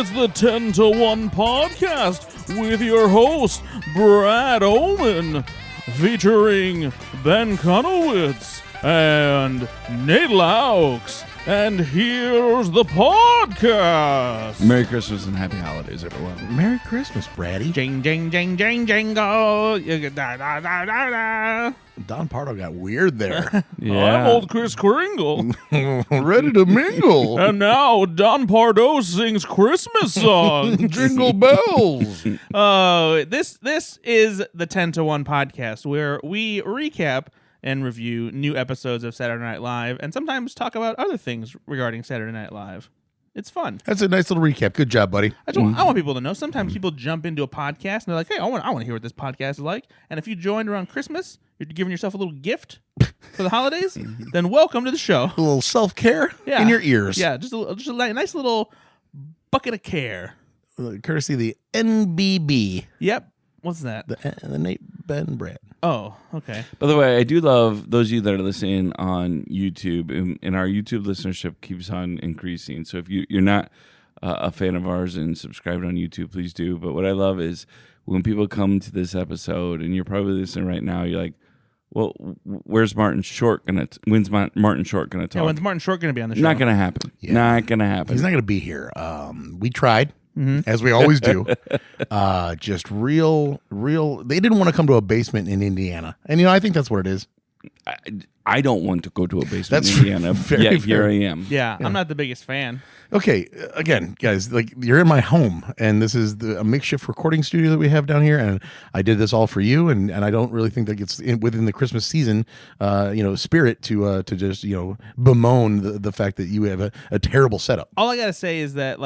It's the 10 to 1 podcast with your host, Brad Oman, featuring Ben Konowitz and Nate Loucks. And here's the podcast. Merry Christmas and Happy Holidays, everyone. Merry Christmas, Braddy. Jing, jing, jing, jing, jingle. Da, da, da, da, da. Don Pardo got weird there. I'm old Chris Kringle. Ready to mingle. And now Don Pardo sings Christmas songs. Jingle bells. This is the 10 to 1 podcast where we recap and review new episodes of Saturday Night Live and sometimes talk about other things regarding Saturday Night Live. It's fun. That's a nice little recap. Good job, buddy. I want people to know. Sometimes people jump into a podcast and they're like, hey, I want to hear what this podcast is like. And if you joined around Christmas, you're giving yourself a little gift for the holidays, then welcome to the show. A little self-care in your ears. Yeah, just a nice little bucket of care. Courtesy of the NBB. Yep. What's that? The Nate, Ben, Brad. Oh, okay. By the way, I do love those of you that are listening on YouTube, and our YouTube listenership keeps on increasing. So if you're not a fan of ours and subscribed on YouTube, please do. But what I love is when people come to this episode, and you're probably listening right now, you're like, well, when's Martin Short gonna talk? Yeah, when's Martin Short going to be on the show? Not gonna happen. Yeah. Not gonna happen. He's not going to be here. We tried. As we always do. Just real. They didn't want to come to a basement in Indiana. And, I think that's what it is. I don't want to go to a basement in Indiana, yet here I am. Yeah, I'm not the biggest fan. Okay, again, guys, like you're in my home, and this is a makeshift recording studio that we have down here, and I did this all for you, and I don't really think that gets within the Christmas season, spirit to just bemoan the fact that you have a terrible setup. All I gotta say is that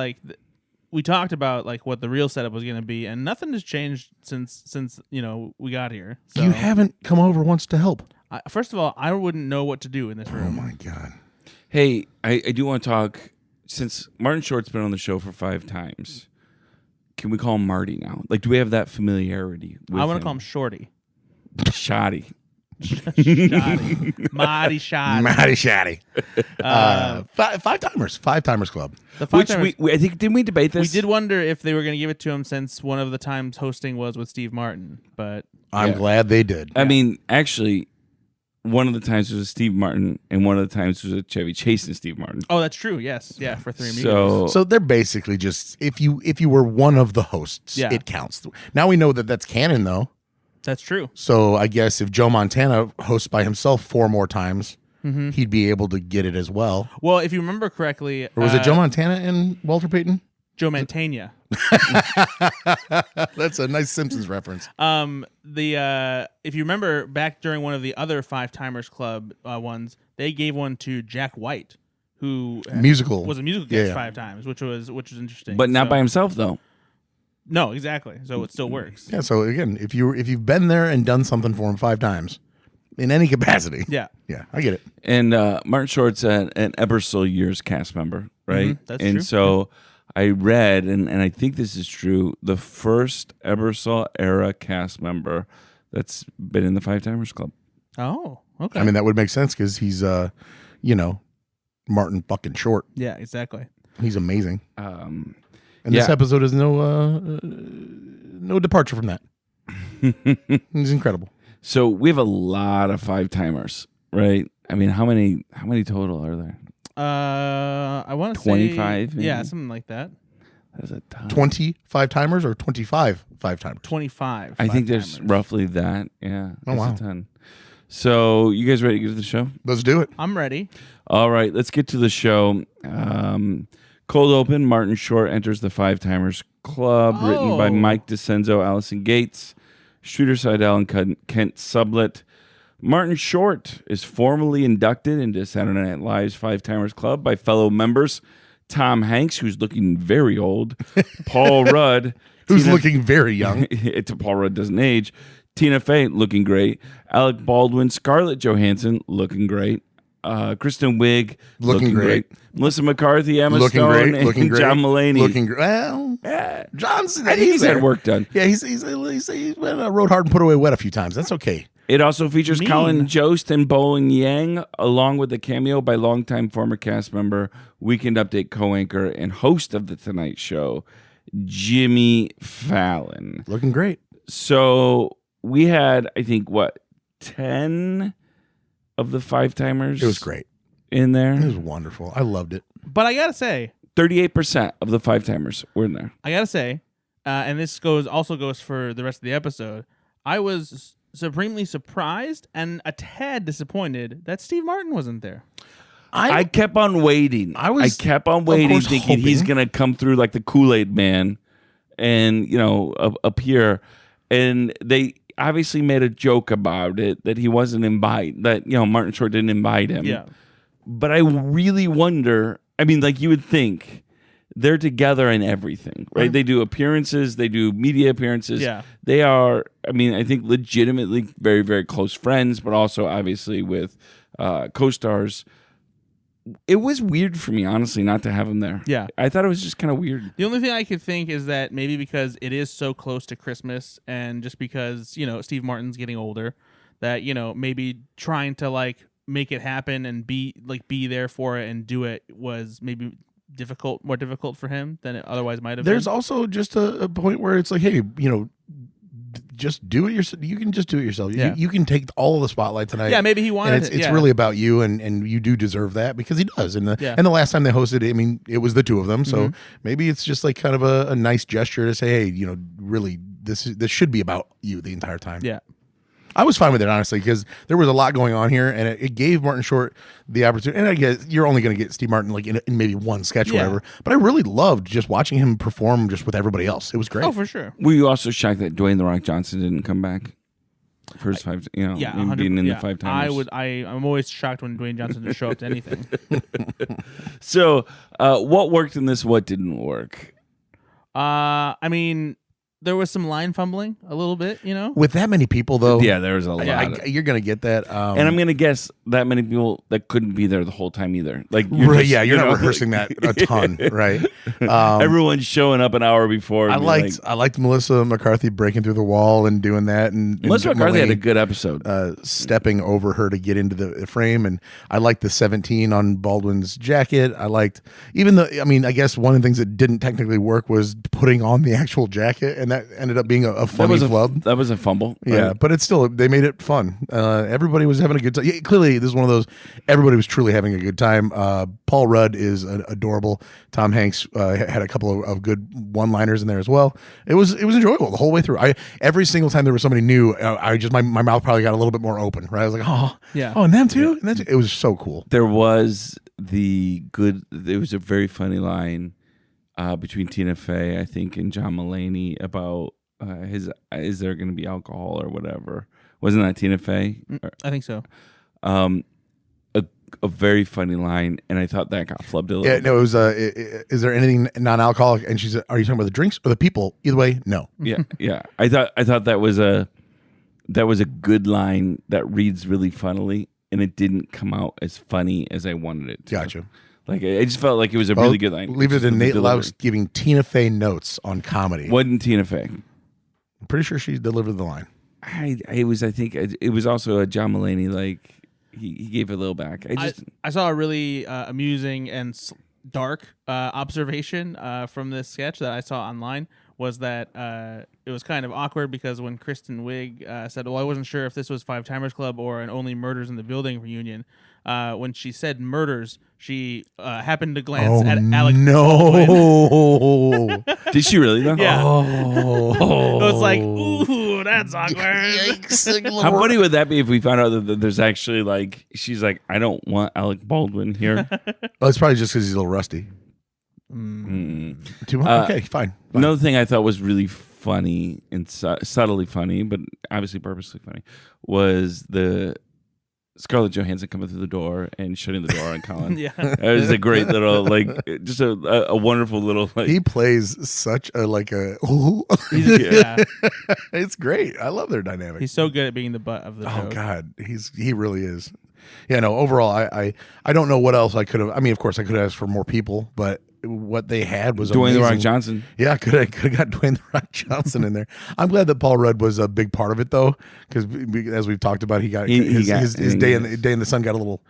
we talked about what the real setup was going to be, and nothing has changed since we got here. So, you haven't come over once to help. First of all, I wouldn't know what to do in this room. Oh my God! Hey, I do want to talk. Since Martin Short's been on the show for 5 times, can we call him Marty now? Do we have that familiarity with I want to call him Shorty. Shoddy. Shoddy. Marty Shoddy. Marty Shoddy. 5-timers. 5-timers club. The Which timers, I think, didn't we debate this? we did wonder if they were going to give it to him since one of the times hosting was with Steve Martin, but I'm glad they did. I mean, actually, one of the times was with Steve Martin, and one of the times was with Chevy Chase and Steve Martin. oh, that's true. Yes, yeah, for 3 Amigos. So they're basically just if you were one of the hosts, it counts. Now we know that that's canon, though. That's true. So I guess if Joe Montana hosts by himself 4 more times, he'd be able to get it as well. Well, if you remember correctly, Or was it Joe Montana and Walter Payton? Joe Mantegna. That's a nice Simpsons reference. If you remember back during one of the other 5-timers club ones, they gave one to Jack White, who was a musical guest 5 times, which was interesting. But not by himself, though. No, exactly. So it still works. Yeah. So again, if you've been there and done something for him 5 times, in any capacity, yeah, I get it. And Martin Short's an Ebersol Years cast member, right? That's and true. So I read, and I think this is true, the first Ebersol era cast member that's been in the 5-timers club. Oh, okay. I mean, that would make sense because he's, Martin fucking Short. Yeah, exactly. He's amazing. Um, And this episode is no departure from that. He's incredible. So we have a lot of 5-timers, right? I mean, how many total are there? I want to say 25. Yeah, something like that. That's a ton. 25 timers or 25 5-timers? 25. I think there's roughly that. Yeah. Oh, wow. A ton. So you guys ready to get to the show? Let's do it. I'm ready. All right, let's get to the show. Cold open, Martin Short enters the 5-timers club, written by Mike DeCenzo, Allison Gates, Streeter Seidel, and Kent Sublett. Martin Short is formally inducted into Saturday Night Live's 5-timers club by fellow members Tom Hanks, who's looking very old, Paul Rudd, who's looking very young. Paul Rudd doesn't age, Tina Fey looking great, Alec Baldwin, Scarlett Johansson looking great, Kristen Wiig Looking great. Melissa McCarthy, Emma Looking Stone, great. and Looking great. John Mulaney. Looking great. Well, Johnson. I think he's had work done. Yeah, he's been rode hard and put away wet a few times. That's okay. It also features Colin Jost and Bowling Yang, along with a cameo by longtime former cast member, Weekend Update co-anchor, and host of The Tonight Show, Jimmy Fallon. Looking great. So we had, I think, 10 of the five-timers? It was great. In there? It was wonderful. I loved it. But I got to say, 38% of the five-timers were in there. I got to say, and this also goes for the rest of the episode, I was supremely surprised and a tad disappointed that Steve Martin wasn't there. I kept on waiting. I kept on waiting, thinking he's going to come through like the Kool-Aid Man and, appear. And they obviously made a joke about it, that he wasn't invited, that, Martin Short didn't invite him. Yeah. But I really wonder, you would think they're together in everything, right? They do appearances, they do media appearances. Yeah. They are, I think legitimately very, very close friends, but also obviously with co-stars. It was weird for me, honestly, not to have him there. Yeah. I thought it was just kind of weird. The only thing I could think is that maybe because it is so close to Christmas and just because, Steve Martin's getting older, that, maybe trying to make it happen and be there for it and do it was maybe more difficult for him than it otherwise might have been. There's also just a point where it's like, hey, just do it yourself. You can just do it yourself. Yeah. You can take all of the spotlight tonight. Yeah, maybe he wanted and it's really about you, and you do deserve that because he does. And the last time they hosted it, it was the two of them. So maybe it's just like kind of a nice gesture to say, hey, really, this should be about you the entire time. Yeah. I was fine with it, honestly, because there was a lot going on here, and it gave Martin Short the opportunity. And I guess you're only going to get Steve Martin in maybe one sketch or whatever. But I really loved just watching him perform just with everybody else. It was great. Oh, for sure. Were you also shocked that Dwayne "The Rock" Johnson didn't come back for his five? Being in the five timers. I'm always shocked when Dwayne Johnson doesn't show up to anything. So, what worked in this? What didn't work? There was some line fumbling a little bit, With that many people, though. Yeah, there was a lot. You're going to get that. And I'm going to guess that many people that couldn't be there the whole time either. You're not rehearsing that a ton, right? Everyone's showing up an hour before. I liked Melissa McCarthy breaking through the wall and doing that. And Melissa McCarthy had a good episode. Stepping over her to get into the frame. And I liked the 17 on Baldwin's jacket. I liked, I guess one of the things that didn't technically work was putting on the actual jacket. And that ended up being a funny flub. That was a fumble. Yeah, right? But it's still, they made it fun. Everybody was having a good time. Yeah, clearly, this is one of those, everybody was truly having a good time. Paul Rudd is adorable. Tom Hanks had a couple of good one-liners in there as well. It was enjoyable the whole way through. Every single time there was somebody new, my mouth probably got a little bit more open, right? I was like, and them too? Yeah. And it was so cool. There was there was a very funny line between Tina Fey, I think, and John Mulaney about is there going to be alcohol or whatever? Wasn't that Tina Fey? I think so. A very funny line, and I thought that got flubbed a little. Yeah, no, it was. Is there anything non-alcoholic? And she said, "Are you talking about the drinks or the people? Either way, no." Yeah. I thought that was a good line that reads really funnily, and it didn't come out as funny as I wanted it to. Gotcha. I just felt like it was a really good line. Leave it to Nate Loucks giving Tina Fey notes on comedy. Wasn't Tina Fey? I'm pretty sure she delivered the line. I think it was also a John Mulaney, he gave a little back. I saw a really amusing and dark observation from this sketch that I saw online, was that it was kind of awkward because when Kristen Wiig said, well, I wasn't sure if this was Five Timers Club or an Only Murders in the Building reunion, when she said murders, she happened to glance at Alec Baldwin. Did she really, though? Yeah. Oh. It was like, ooh, that's awkward. Yikes. How funny would that be if we found out that there's actually, she's like, I don't want Alec Baldwin here. Well, it's probably just because he's a little rusty. Too much? Okay, fine. Another thing I thought was really funny and subtly funny, but obviously purposely funny, was the Scarlett Johansson coming through the door and shutting the door on Colin. Yeah. It was a great little, just a wonderful little, He plays such a, Yeah. It's great. I love their dynamic. He's so good at being the butt of the joke. Oh, God. He really is. yeah, no. Overall, I don't know what else I could have. I mean, of course, I could have asked for more people, but what they had was Dwayne amazing. The Rock Johnson. Yeah, could have got Dwayne The Rock Johnson in there. I'm glad that Paul Rudd was a big part of it, though, because as we've talked about, his day in the sun got a little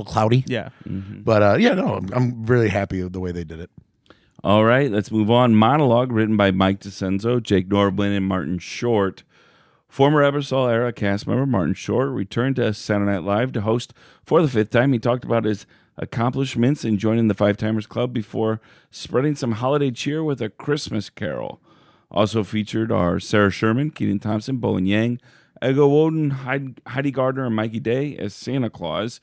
cloudy. Yeah. But yeah, no, I'm really happy with the way they did it. All right, let's move on. Monologue, written by Mike DeCenzo, Jake Norblin, and Martin Short. Former Ebersol era cast member Martin Short returned to Saturday Night Live to host for the 5th time. He talked about his accomplishments in joining the Five Timers Club before spreading some holiday cheer with a Christmas carol. Also featured are Sarah Sherman, Keaton Thompson, Bowen Yang, Ego Woden, Heidi Gardner, and Mikey Day as Santa Claus.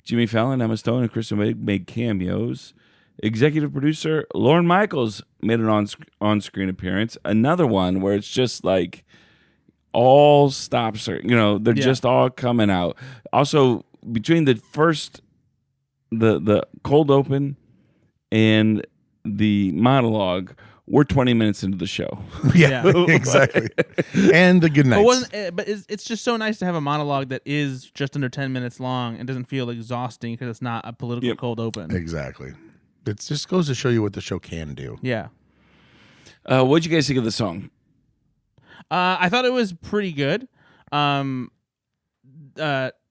Jimmy Fallon, Emma Stone, and Kristen Wiig made cameos. Executive producer Lorne Michaels made an on-screen appearance. Another one where it's just like all stops, they're just all coming out. Also, between the first, the cold open and the monologue, we're 20 minutes into the show. Yeah. Exactly. And the good nights. But it's just so nice to have a monologue that is just under 10 minutes long and doesn't feel exhausting because it's not a political cold open. Exactly. It just goes to show you what the show can do. Yeah. What'd you guys think of the song? I thought it was pretty good.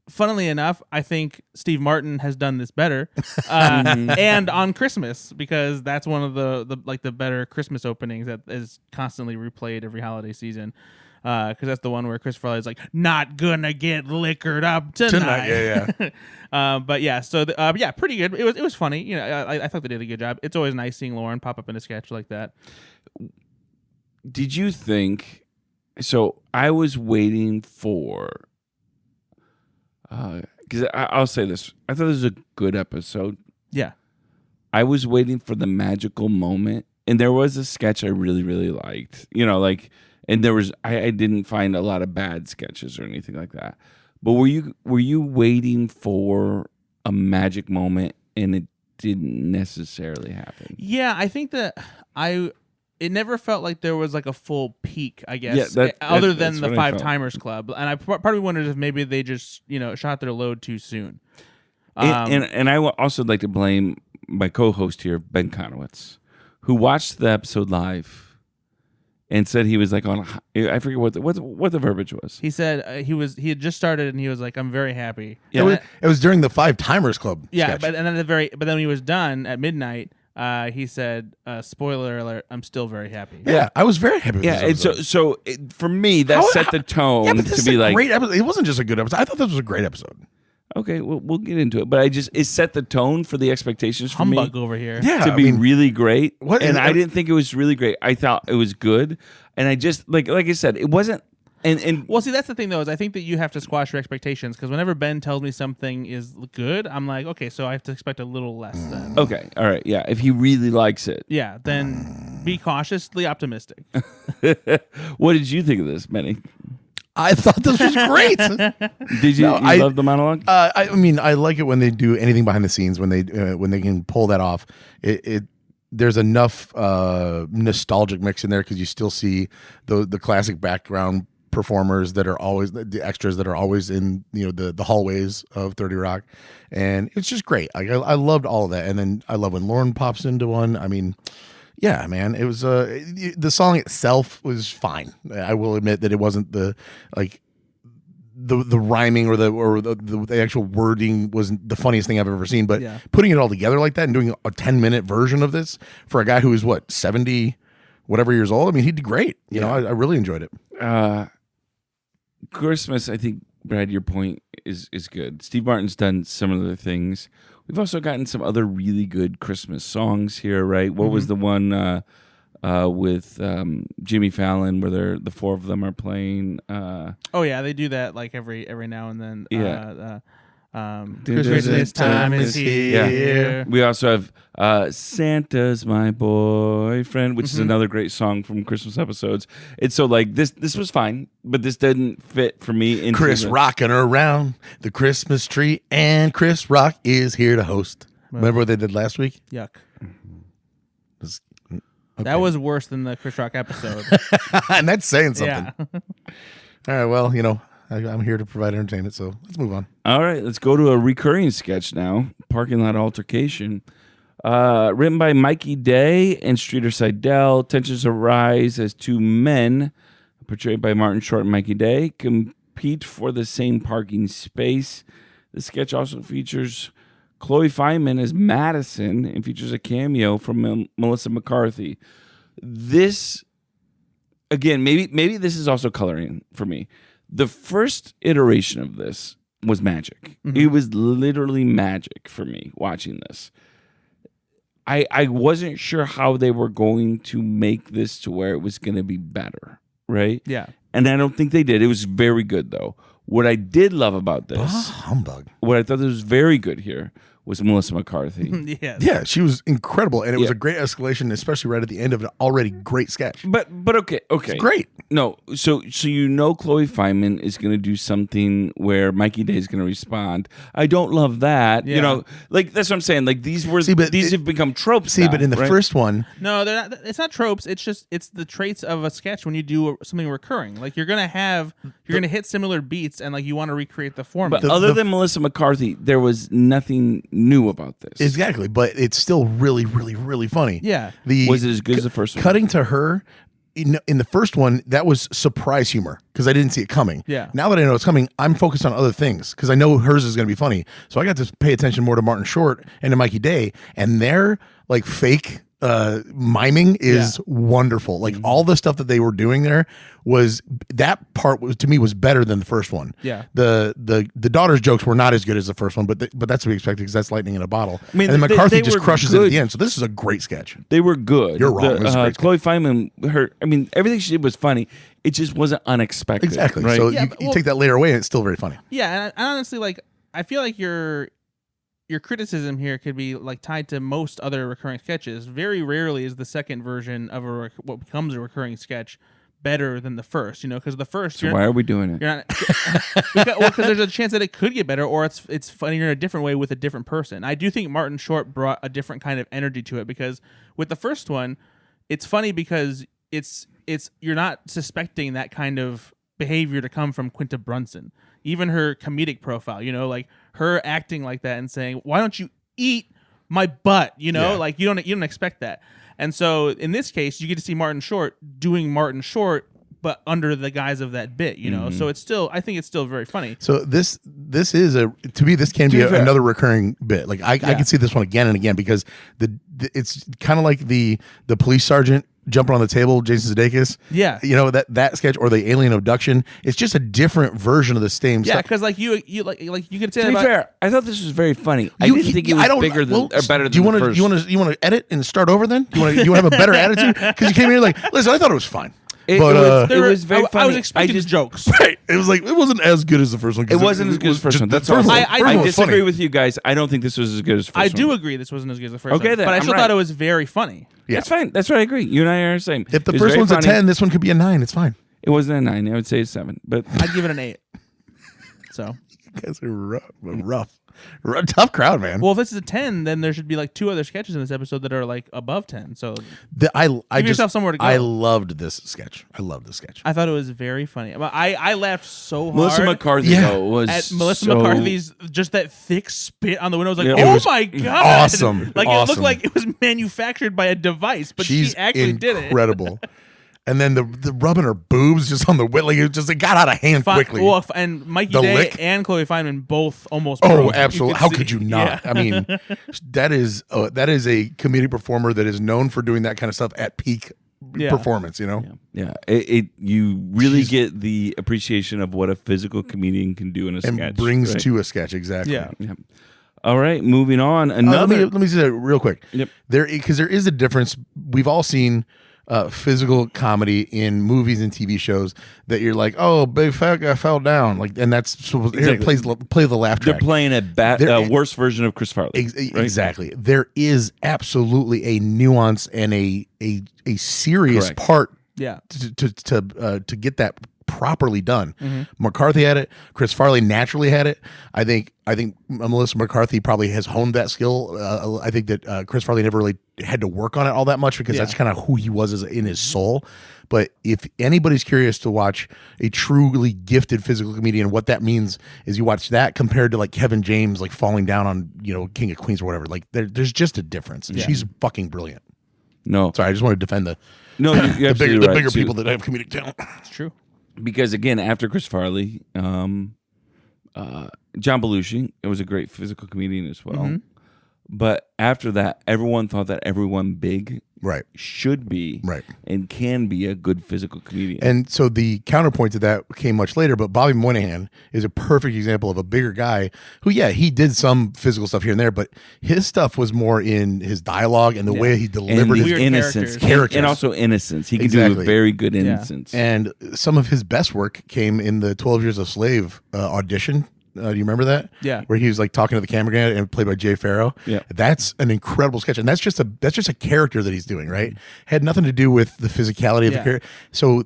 Funnily enough, I think Steve Martin has done this better, and on Christmas, because that's one of the better Christmas openings that is constantly replayed every holiday season. Because that's the one where Chris Farley's like, not gonna get liquored up tonight. Yeah. But yeah, so yeah, pretty good. It was funny. I thought they did a good job. It's always nice seeing Lauren pop up in a sketch like that. Did you think? So I was waiting for. Because I'll say this, I thought this was a good episode. Yeah, I was waiting for the magical moment, and there was a sketch I really, really liked. And there was I didn't find a lot of bad sketches or anything like that. But were you waiting for a magic moment and it didn't necessarily happen? Yeah, I think that it never felt like there was like a full peak, I guess, Yeah, other than the what I Five felt. Timers Club. And I part of me wonders if maybe they just shot their load too soon. And I would also like to blame my co-host here, Ben Konowitz, who watched the episode live and said he was like on. I forget what the verbiage was. He said he had just started and he was like, I'm very happy. Yeah. It was during the Five Timers Club. Yeah, sketch. but then when he was done at midnight, he said, "Spoiler alert! I'm still very happy." Yeah, I was very happy with Yeah, this and episode. so for me, that set the tone but this to be is a like, great episode. It wasn't just a good episode. I thought this was a great episode. okay, we'll get into it. But it set the tone for the expectations for me Humbug over here. Yeah, to be really great. What- And I didn't think it was really great. I thought it was good, and I just like I said, it wasn't. And Well, see, that's the thing though, is I think that you have to squash your expectations because whenever Ben tells me something is good, I'm like, okay, so I have to expect a little less then. okay, all right, yeah. If he really likes it, Yeah, then be cautiously optimistic. what did you think of this, Benny? I thought this was great. Did you, No, you love the monologue? I mean, I like it when they do anything behind the scenes when they can pull that off. There's enough nostalgic mix in there because you still see the classic background performers that are always the extras that are always in the hallways of 30 Rock, and it's just great. I loved all of that, and then I love when Lauren pops into one. I mean, yeah, man, it was the song itself was fine. I will admit that it wasn't the rhyming or the actual wording wasn't the funniest thing I've ever seen, but putting it all together like that and doing a 10-minute version of this for a guy who is 70 whatever years old, I mean, he did great. You know, I really enjoyed it. Christmas, I think, Brad, your point is good. Steve Martin's done similar things. We've also gotten some other really good Christmas songs here, right? What was the one with Jimmy Fallon where the four of them are playing? Oh yeah, they do that like every now and then. Yeah. Christmas time is here. Yeah. We also have Santa's My Boyfriend, which is another great song from Christmas episodes. It's so like this was fine, but this didn't fit for me. Into Chris rocking around the Christmas tree, and Chris Rock is here to host. Remember what they did last week? Yuck. Okay. That was worse than the Chris Rock episode. And that's saying something. Yeah. All right, well, I'm here to provide entertainment. So let's move on. All right, let's go to a recurring sketch now. Parking lot altercation. Written by Mikey Day and Streeter Seidel. Tensions arise as two men, portrayed by Martin Short and Mikey Day, compete for the same parking space. The sketch also features Chloe Fineman as Madison and features a cameo from Melissa McCarthy. This, again, maybe this is also coloring for me. The first iteration of this was magic. Mm-hmm. It was literally magic for me watching this. I wasn't sure how they were going to make this to where it was going to be better, right? Yeah. And I don't think they did. It was very good, though. What I did love about this, humbug. What I thought was very good here was Melissa McCarthy. Yes. Yeah, she was incredible, and it was a great escalation, especially right at the end of an already great sketch. But okay, it's great. No, so Chloe Fineman is going to do something where Mikey Day is going to respond. I don't love that. Yeah. Like that's what I'm saying. Like these have become tropes. But in the first one, no, they're not. It's not tropes. It's the traits of a sketch when you do something recurring. Like you're gonna hit similar beats, and like you want to recreate the format. But other than Melissa McCarthy, there was nothing new about this. Exactly, but it's still really, really, really funny. Yeah. Was it as good as the first one? Cutting to her in the first one, that was surprise humor because I didn't see it coming. Yeah. Now that I know it's coming, I'm focused on other things because I know hers is going to be funny. So I got to pay attention more to Martin Short and to Mikey Day, and their like fake miming is wonderful. Like all the stuff that they were doing there that part to me was better than the first one. Yeah. The daughter's jokes were not as good as the first one, but that's to be expected because that's lightning in a bottle. I mean, and then McCarthy just crushes it good. at the end. So this is a great sketch. They were good. You're wrong. It was a great Chloe Fineman, everything she did was funny. It just wasn't unexpected. Exactly. Right? So you take that later away, and it's still very funny. Yeah, and I honestly I feel like your criticism here could be like tied to most other recurring sketches. Very rarely is the second version of what becomes a recurring sketch better than the first, because the first. So why are we doing it? You're not, because there's a chance that it could get better, or it's funnier in a different way with a different person. I do think Martin Short brought a different kind of energy to it because with the first one, it's funny because it's you're not suspecting that kind of behavior to come from Quinta Brunson. Even her comedic profile, like her acting like that and saying, "Why don't you eat my butt?" Like you don't expect that. And so in this case, you get to see Martin Short doing Martin Short, but under the guise of that bit, So I think it's still very funny. So this is to me this can be another recurring bit. Like I can see this one again and again because it's kind of like the police sergeant jumping on the table, Jason Sudeikis. Yeah. That sketch or the alien abduction. It's just a different version of the same stuff. Yeah, because like you could say to be fair, I thought this was very funny. I didn't think it was bigger than or better than the first. You want to edit and start over then? You want to have a better attitude? Because you came here like, listen, I thought it was fine. It was very funny. I was expecting jokes. Right. It wasn't as good as the first one. It wasn't as good as the first one. That's all. I disagree with you guys. I don't think this was as good as the first one. I do agree this wasn't as good as the first one. Okay, then. But I still thought it was very funny. Yeah. That's fine. That's what I agree. You and I are the same. If the first one's a 10, this one could be a 9. It's fine. It wasn't a 9. I would say a 7. But I'd give it an 8. So you guys are rough. Tough crowd, man. Well, if this is a 10, then there should be like 2 other sketches in this episode that are like above 10. So give yourself somewhere to go. I loved this sketch. I thought it was very funny. I laughed so hard. Melissa McCarthy though was at Melissa McCarthy's just that thick spit on the window. I was like, it was my god, awesome! Like it looked like it was manufactured by a device, but she actually did it. Incredible. And then the rubbing her boobs just on the wit, like it got out of hand quickly. Well, and Mikey Day and Chloe Fineman both almost. Oh, absolutely! How could you not? Yeah. I mean, that is a comedic performer that is known for doing that kind of stuff at peak performance. Yeah. You really get the appreciation of what a physical comedian can do in a sketch, and brings to a sketch exactly. Yeah. All right, moving on. Another. Let me say that real quick. Yep. Because there is a difference. We've all seen physical comedy in movies and TV shows that you're like, oh, big fat guy fell down, like, and that's supposed play the laugh track. They're playing a worse version of Chris Farley. Right? Exactly. There is absolutely a nuance and a serious part. Yeah. To get that properly done. McCarthy had it. Chris Farley naturally had it. I think Melissa McCarthy probably has honed that skill. I think that Chris Farley never really had to work on it all that much because that's kind of who he was in his soul. But if anybody's curious to watch a truly gifted physical comedian, what that means is you watch that compared to like Kevin James like falling down on King of Queens or whatever. Like there's just a difference. And she's fucking brilliant. No, sorry, I just want to defend the you're the right, bigger too. people that have comedic talent. It's true. Because again, after Chris Farley, John Belushi, it was a great physical comedian as well. But after that, everyone thought that everyone big should be and can be a good physical comedian. And so the counterpoint to that came much later, but Bobby Moynihan is a perfect example of a bigger guy who, he did some physical stuff here and there, but his stuff was more in his dialogue and the way he delivered his innocence. Characters. And also innocence. He can do a very good innocence. And some of his best work came in the 12 Years a Slave audition. Do you remember that? Yeah. Where he was like talking to the camera guy and played by Jay Farrow. Yeah. That's an incredible sketch. And that's just a character that he's doing, right? Had nothing to do with the physicality of the character. So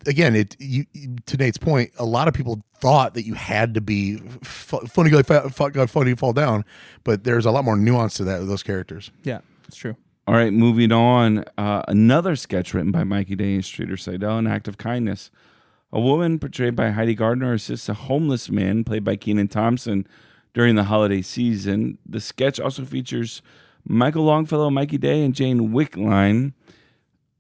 again, to Nate's point, a lot of people thought that you had to be funny guy, funny fall down, but there's a lot more nuance to those characters. Yeah, it's true. All right, moving on. Another sketch written by Mikey Day and Streeter Seidel, An Act of Kindness. A woman portrayed by Heidi Gardner assists a homeless man played by Kenan Thompson during the holiday season. The sketch also features Michael Longfellow, Mikey Day, and Jane Wickline.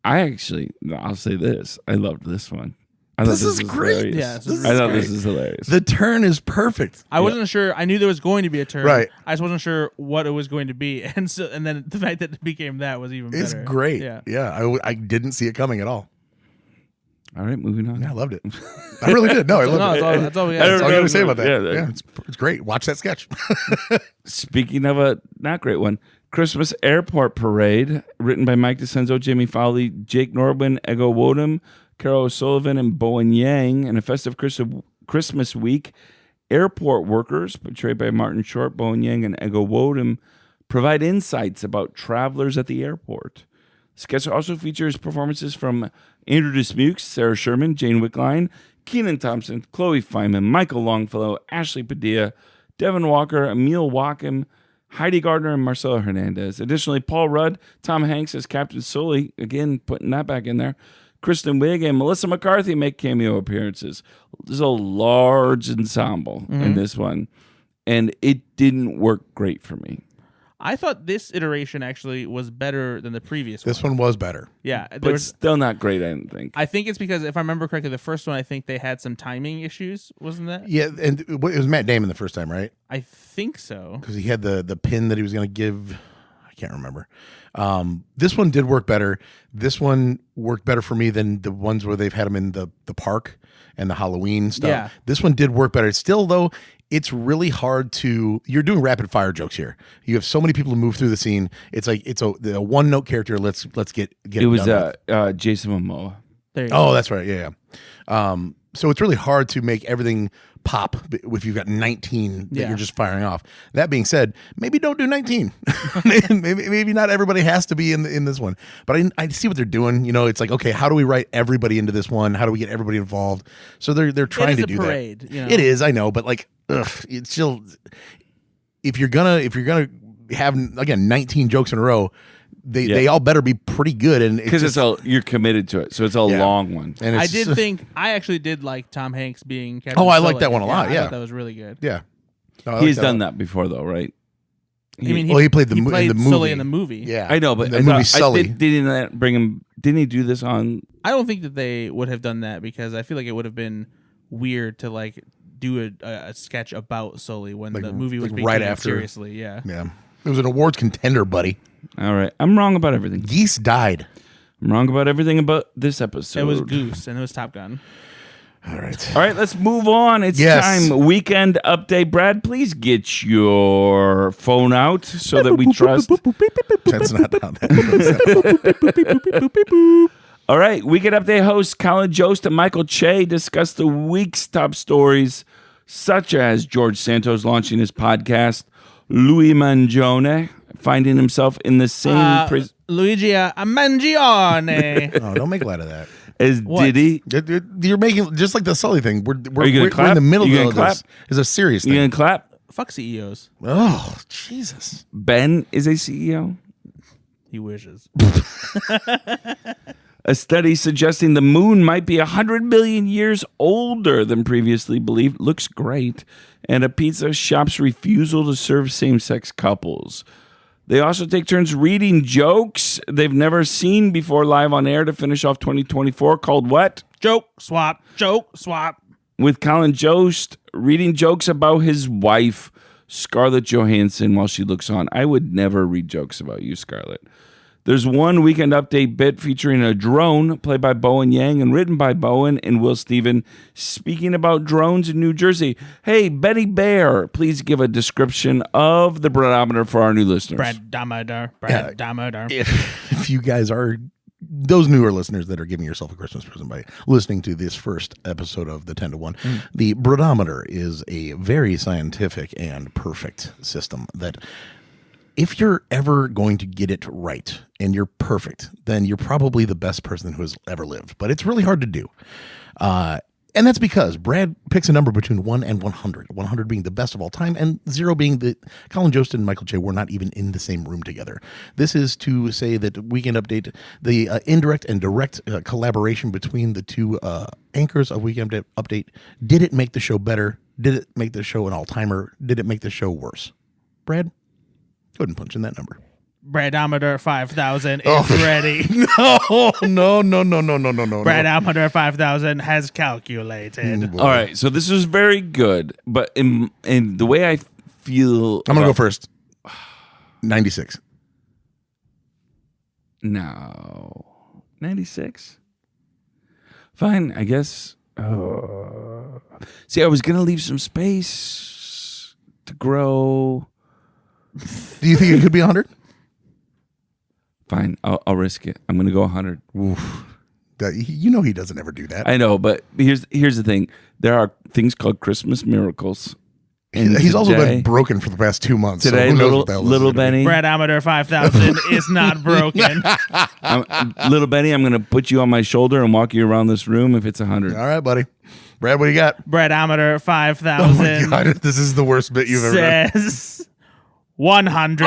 I'll say this. I loved this one. This is great. Yeah, this is hilarious. The turn is perfect. I wasn't sure. I knew there was going to be a turn. Right. I just wasn't sure what it was going to be, and then the fact that it became that was even better. It's great. Yeah. I didn't see it coming at all. All right, moving on. Yeah, I loved it. I really did. No, I loved it. That's all we got. That's all I got to say about that. Yeah, it's great. Watch that sketch. Speaking of a not great one, Christmas Airport Parade, written by Mike DeCenzo, Jamie Fowley, Jake Norwin, Ego Wodum, Carol O'Sullivan, and Bowen Yang. And a festive Christmas week, airport workers, portrayed by Martin Short, Bowen Yang, and Ego Wodum, provide insights about travelers at the airport. The sketch also features performances from Andrew Dismukes, Sarah Sherman, Jane Wickline, Kenan Thompson, Chloe Feynman, Michael Longfellow, Ashley Padilla, Devin Walker, Emil Wackham, Heidi Gardner, and Marcelo Hernandez. Additionally, Paul Rudd, Tom Hanks as Captain Sully, again, putting that back in there. Kristen Wiig and Melissa McCarthy make cameo appearances. There's a large ensemble in this one, and it didn't work great for me. I thought this iteration actually was better than the previous one. This one was better. Yeah. But still not great, I didn't think. I think it's because, if I remember correctly, the first one, I think they had some timing issues, wasn't that? Yeah, and it was Matt Damon the first time, right? I think so. Because he had the pin that he was going to give. I can't remember. This one did work better. This one worked better for me than the ones where they've had him in the park and the Halloween stuff. Yeah. This one did work better. Still, though, it's really hard to. You're doing rapid fire jokes here. You have so many people to move through the scene. It's like it's a one note character. Let's get. It was Jason Momoa. There you go. go. That's right. Yeah. So it's really hard to make everything pop if you've got 19 that you're just firing off. That being said, maybe don't do 19. maybe not everybody has to be in this one. But I see what they're doing. It's like, okay, how do we write everybody into this one? How do we get everybody involved? So they're trying to do parade, that. It is, I know, but like, it's still. If you're gonna have again 19 jokes in a row. They all better be pretty good, and because you're committed to it, so it's a long one. And I actually did like Tom Hanks being Captain I Sully. like that one a lot. Yeah, I thought that was really good. Yeah, he's done that before, though, right? He played in the movie. Sully in the movie. Yeah, I know, but the movie Sully. Didn't bring him? Didn't he do this on? I don't think that they would have done that because I feel like it would have been weird to like do a sketch about Sully when the movie was being right taken after. seriously. Yeah. It was an awards contender, buddy. All right. I'm wrong about everything. Geese died. I'm wrong about everything about this episode. It was Goose and it was Top Gun. All right. All right, let's move on. It's time. Weekend update. Brad, please get your phone out so that we trust. That's not how that. All right. Weekend update hosts Colin Jost and Michael Che discuss the week's top stories, such as George Santos launching his podcast, Louis Mangione finding himself in the same prison. Luigi Mangione. Oh, don't make light of that. as Diddy. You're making just like the Sully thing. We're clap? in the middle You of gonna this. It's a serious You thing. gonna clap? Fuck CEOs. Oh, Jesus. Ben is a CEO. He wishes. A study suggesting the moon might be 100 million years older than previously believed looks great. And a pizza shop's refusal to serve same-sex couples. They also take turns reading jokes they've never seen before live on air to finish off 2024, called what? Joke swap. Joke swap. With Colin Jost reading jokes about his wife, Scarlett Johansson, while she looks on. I would never read jokes about you, Scarlett. There's one Weekend Update bit featuring a drone played by Bowen Yang and written by Bowen and Will Steven speaking about drones in New Jersey. Hey, Betty Bear, please give a description of the Bradometer for our new listeners. Bradometer. If you guys are those newer listeners that are giving yourself a Christmas present by listening to this first episode of the 10 to 1, the Bradometer is a very scientific and perfect system that if you're ever going to get it right and you're perfect, then you're probably the best person who has ever lived. But it's really hard to do. And that's because Brad picks a number between 1 and 100. 100 being the best of all time and 0 being that Colin Jost and Michael Che were not even in the same room together. This is to say that Weekend Update, the indirect and direct collaboration between the two anchors of Weekend Update, did it make the show better? Did it make the show an all-timer? Did it make the show worse? Brad? Go ahead and punch in that number. Bradometer 5000 is ready. No. Bradometer 5000 has calculated. All right, so this is very good, but in the way I feel... I'm going to go first. 96. No. 96? Fine, I guess. See, I was going to leave some space to grow... Do you think it could be 100? Fine, I'll risk it. I'm going to go 100. Oof. You know he doesn't ever do that. I know, but here's the thing. There are things called Christmas miracles. And he's also been broken for the past 2 months. Today, so little Benny. Bradometer 5000 is not broken. Little Benny, I'm going to put you on my shoulder and walk you around this room if it's 100. All right, buddy. Brad, what do you got? Bradometer 5000 Oh my God, this is the worst bit you've ever done. says 100.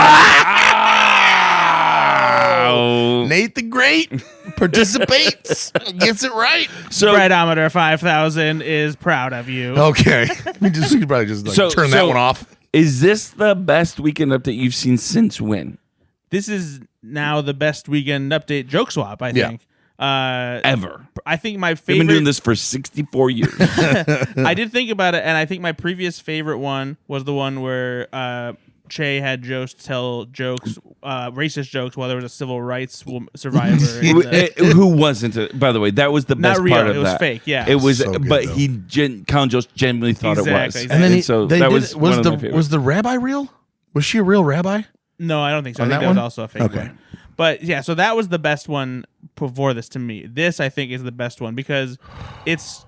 Nate the Great participates, gets it right. So Bradometer 5000 is proud of you. Okay, we could probably just turn that one off. Is this the best Weekend Update you've seen since when? This is now the best Weekend Update joke swap, I think. Ever. I think my I've favorite... been doing this for 64 years. I did think about it, and I think my previous favorite one was the one where Che had Jost tell jokes, racist jokes, while there was a civil rights survivor. Who wasn't? By the way, that was the best Not real, part of it was that. fake, yeah. It was, So good, but though. Colin Jost genuinely thought it was. Exactly. And then so that was one of my favorites. Was the rabbi real? Was she a real rabbi? No, I don't think so. I On think that that was one? also a fake Okay. one. But yeah, so that was the best one before this to me. This, I think, is the best one because it's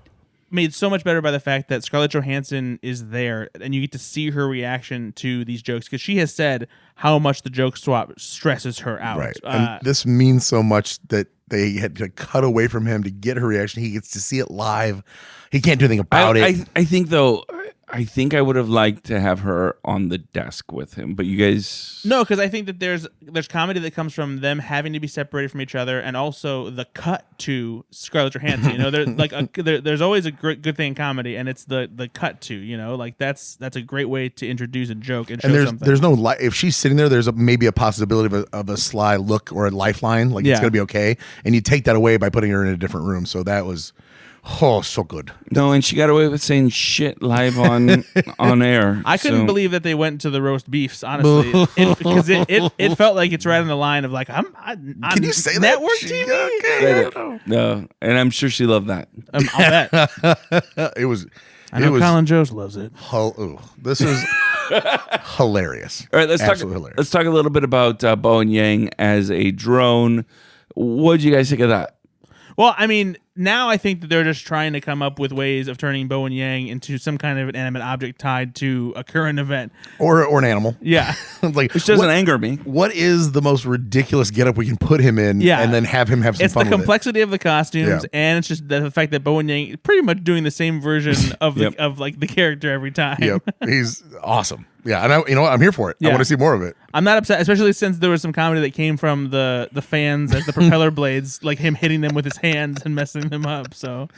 made so much better by the fact that Scarlett Johansson is there and you get to see her reaction to these jokes because she has said how much the joke swap stresses her out. Right. And this means so much that they had to cut away from him to get her reaction. He gets to see it live. He can't do anything about it. I think, though, I think I would have liked to have her on the desk with him, but you guys... No, because I think that there's comedy that comes from them having to be separated from each other, and also the cut to Scarlett Johansson. You know, there's always a good thing in comedy, and it's the cut to. You know, like that's a great way to introduce a joke and show something. There's no if she's sitting there, there's maybe a possibility of a sly look or a lifeline, like it's gonna be okay, and you take that away by putting her in a different room. So that was. Oh, so good. No, and she got away with saying shit live on air. I couldn't believe that they went to the roast beefs, honestly, because it felt like it's right on the line of like I'm Can you say network that? TV? No, and I'm sure she loved that. I'll bet. It was. I know Colin Jost loves it. This is hilarious. All right, let's talk a little bit about Bowen Yang as a drone. What did you guys think of that? Well, I mean, now I think that they're just trying to come up with ways of turning Bowen Yang into some kind of an animate object tied to a current event. Or an animal. Yeah. Like, Which doesn't anger me. what is the most ridiculous getup we can put him in and then have him have some It's fun the with complexity of the costumes, Yeah. and it's just the fact that Bowen Yang is pretty much doing the same version of Yep. of like the character every time. it. Yep. He's awesome. Yeah, and you know what? I'm here for it. I Yeah. want to see more of it. I'm not upset, especially since there was some comedy that came from the fans as the propeller blades, like him hitting them with his hands and messing them up. So,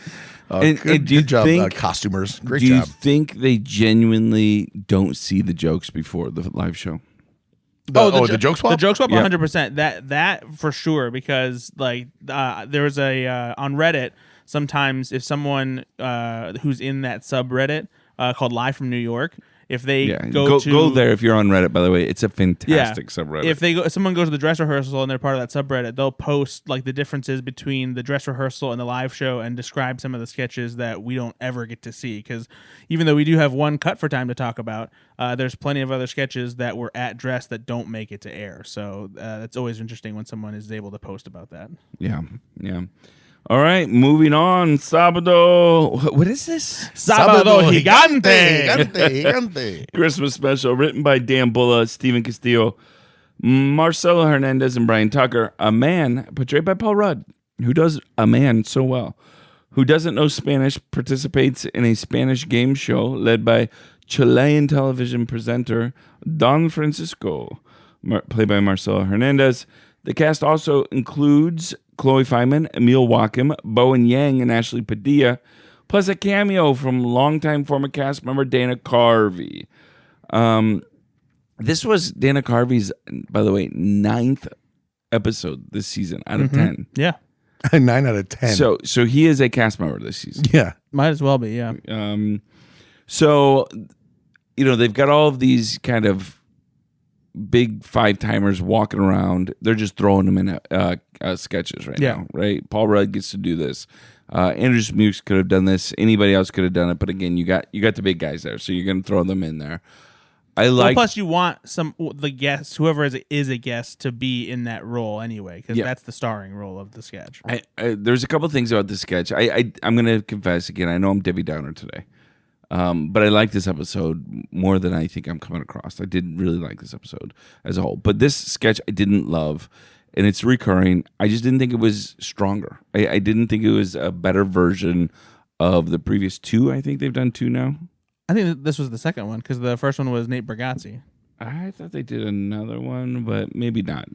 And do you good job, think- costumers. Great Do you job. think they genuinely don't see the jokes before the live show? The joke swap? The joke swap, Yep. 100%. That for sure, because like there was a on Reddit. Sometimes if someone who's in that subreddit called Live from New York, if they go there if you're on Reddit. By the way, it's a fantastic subreddit. If someone goes to the dress rehearsal and they're part of that subreddit, they'll post like the differences between the dress rehearsal and the live show and describe some of the sketches that we don't ever get to see. Because even though we do have one cut for time to talk about, there's plenty of other sketches that were at dress that don't make it to air. So it's always interesting when someone is able to post about that. Yeah. All right, moving on. Sábado. What is this? Sábado Gigante. Gigante. Christmas special written by Dan Bulla, Stephen Castillo, Marcelo Hernandez, and Brian Tucker. A man portrayed by Paul Rudd, who does a man so well, who doesn't know Spanish, participates in a Spanish game show led by Chilean television presenter Don Francisco, played by Marcelo Hernandez. The cast also includes Chloe Feynman, Emil Wacham, Bowen Yang, and Ashley Padilla, plus a cameo from longtime former cast member Dana Carvey. This was Dana Carvey's, by the way, 9th episode this season out of 10. Yeah. 9 out of 10. So he is a cast member this season. yeah. Might as well be, yeah. So, they've got all of these kind of big 5-timers walking around. They're just throwing them in sketches right now, right? Paul Rudd gets to do this. Andrew Smukes could have done this. Anybody else could have done it. But again, you got the big guys there, so you're going to throw them in there. Plus, you want the guest, whoever is a guest, to be in that role anyway, because that's the starring role of the sketch. There's a couple things about this sketch. I'm going to confess again. I know I'm Debbie Downer today. But I like this episode more than I think I'm coming across. I did really like this episode as a whole. But this sketch I didn't love, and it's recurring. I just didn't think it was stronger. I didn't think it was a better version of the previous 2. I think they've done 2 now. I think this was the second one, because the first one was Nate Bargatze. I thought they did another one, but maybe not.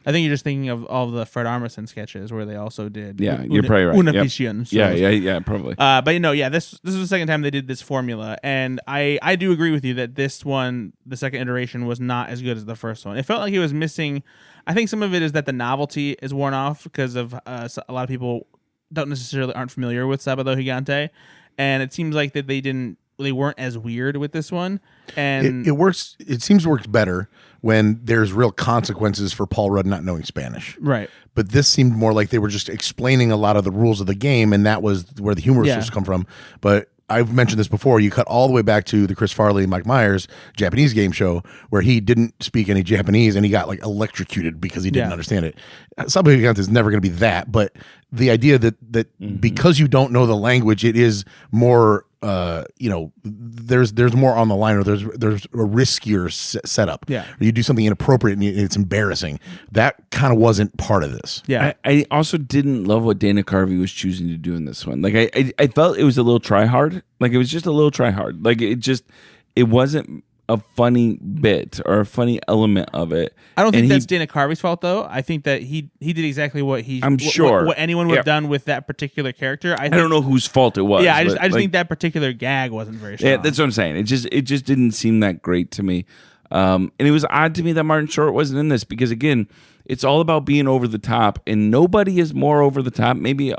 I think you're just thinking of all the Fred Armisen sketches where they also did. Yeah, you're probably right. Una Yep. Ficción. So Yeah, probably. But this was the second time they did this formula, and I do agree with you that this one, the second iteration, was not as good as the first one. It felt like it was missing. I think some of it is that the novelty is worn off because of a lot of people aren't familiar with Sábado Gigante, and it seems like that they weren't as weird with this one, and It works. It seems to work better when there's real consequences for Paul Rudd not knowing Spanish. right. But this seemed more like they were just explaining a lot of the rules of the game, and that was where the humor was supposed to come from. But I've mentioned this before. You cut all the way back to the Chris Farley, Mike Myers Japanese game show where he didn't speak any Japanese and he got like electrocuted because he didn't understand it. Sábado Gigante is never going to be that, but the idea that because you don't know the language, it is more. There's more on the line, or there's a riskier setup. Yeah, or you do something inappropriate and it's embarrassing. That kind of wasn't part of this. Yeah, I also didn't love what Dana Carvey was choosing to do in this one. Like I felt it was a little try hard. Like it was just a little try hard. Like it wasn't a funny bit or a funny element of it. I don't think that's Dana Carvey's fault, though. I think that he did exactly what I'm sure what anyone would have done with that particular character. I don't know whose fault it was. Yeah, I just think that particular gag wasn't very strong. Yeah, that's what I'm saying. It just didn't seem that great to me. And it was odd to me that Martin Short wasn't in this because again, it's all about being over the top, and nobody is more over the top. Maybe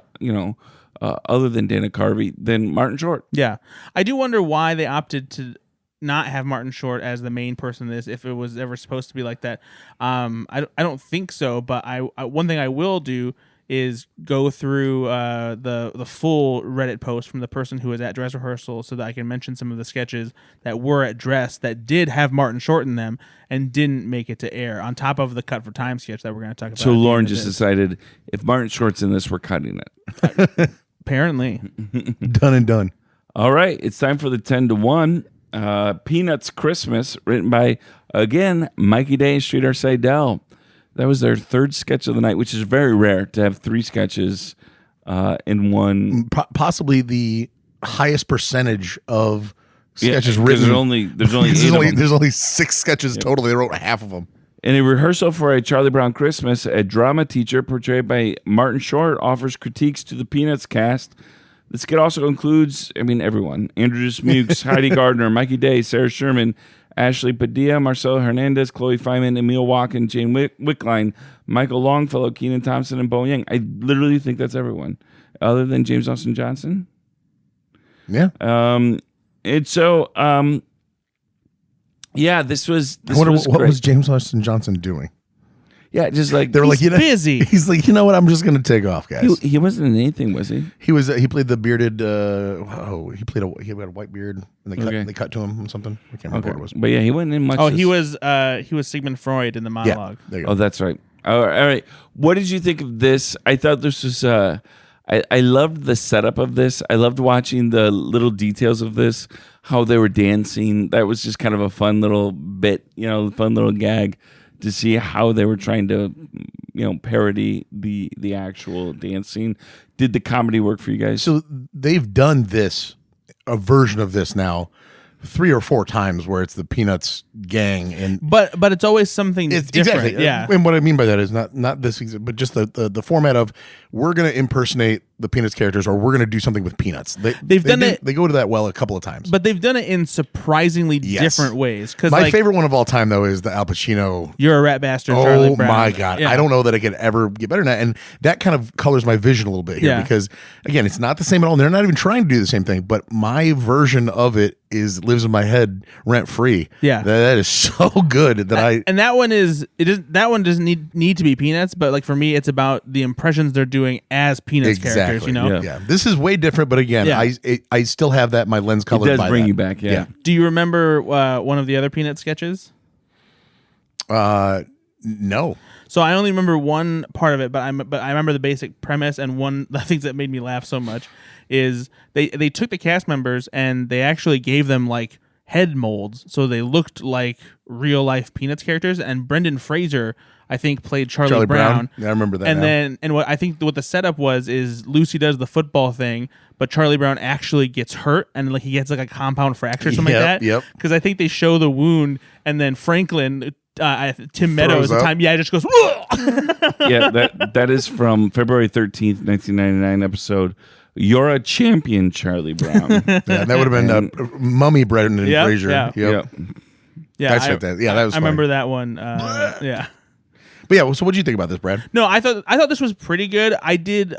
other than Dana Carvey than Martin Short. Yeah, I do wonder why they opted to not have Martin Short as the main person in this, if it was ever supposed to be like that. I don't think so, but I one thing I will do is go through the full Reddit post from the person who was at dress rehearsal so that I can mention some of the sketches that were at dress that did have Martin Short in them and didn't make it to air, on top of the cut for time sketch that we're going to talk about. So Lauren just decided if Martin Short's in this, we're cutting it. Apparently. Done and done. All right, it's time for the 10 to 1. Peanuts Christmas, written by, again, Mikey Day and Streeter Seidel. That was their third sketch of the night, which is very rare to have 3 sketches in one. Possibly the highest percentage of sketches written. There's only 8 of them. There's only 6 sketches total. They wrote half of them. In a rehearsal for A Charlie Brown Christmas, a drama teacher portrayed by Martin Short offers critiques to the Peanuts cast. The skit also includes, everyone. Andrew Smukes, Heidi Gardner, Mikey Day, Sarah Sherman, Ashley Padilla, Marcelo Hernandez, Chloe Feynman, Emil Walken, Jane Wickline, Michael Longfellow, Keenan Thompson, and Bo Yang. I literally think that's everyone, other than James Austin Johnson. Yeah. And so, this was what great. was James Austin Johnson doing? Yeah, just like they were like, busy. He's like, you know what? I'm just going to take off, guys. He wasn't in anything, was he? He was. He played the bearded. He had a white beard, and they cut to him or something. I can't remember what it was. But yeah, he wasn't in much. Oh, he was Sigmund Freud in the monologue. Yeah, there you go. Oh, that's right. All right. What did you think of this? I thought this was. I loved the setup of this. I loved watching the little details of this. How they were dancing. That was just kind of a fun little bit. Fun little gag. To see how they were trying to, parody the actual dancing. Did the comedy work for you guys? So they've done a version of this now 3 or 4 times where it's the Peanuts gang, and but it's always something different. Exactly. Yeah. And what I mean by that is not this, but just the format of we're going to impersonate the Peanuts characters, or we're going to do something with Peanuts. They go to that well a couple of times, but they've done it in surprisingly different ways. Because my favorite one of all time though is the Al Pacino. You're a rat bastard, Charlie Brown. Oh my God! Yeah. I don't know that I could ever get better than that, and that kind of colors my vision a little bit here because again, it's not the same at all. They're not even trying to do the same thing, but my version of it lives in my head rent free. Yeah, that is so good that and that one that one doesn't need to be Peanuts, but like for me, it's about the impressions they're doing as Peanuts characters. Yeah. This is way different, but again, I still have that my lens colored. It does bring you back. Yeah. Do you remember one of the other Peanut sketches? No. So I only remember one part of it, but I remember the basic premise, and one of the things that made me laugh so much is they took the cast members and they actually gave them like head molds, so they looked like real life Peanuts characters. And Brendan Fraser, I think, played Charlie Brown. Yeah, I remember that. And what I think what the setup was is Lucy does the football thing, but Charlie Brown actually gets hurt, and like he gets like a compound fracture or something like that. Yep. Because I think they show the wound, and then Franklin. Tim Meadows at the time, just goes. Yeah, that is from February 13th, 1999 episode. You're a champion, Charlie Brown. Yeah, that would have been Mummy Brendan Fraser. Yeah. Yep. Yeah, that was. I remember that one. Yeah. But yeah, so what did you think about this, Brad? No, I thought this was pretty good. I did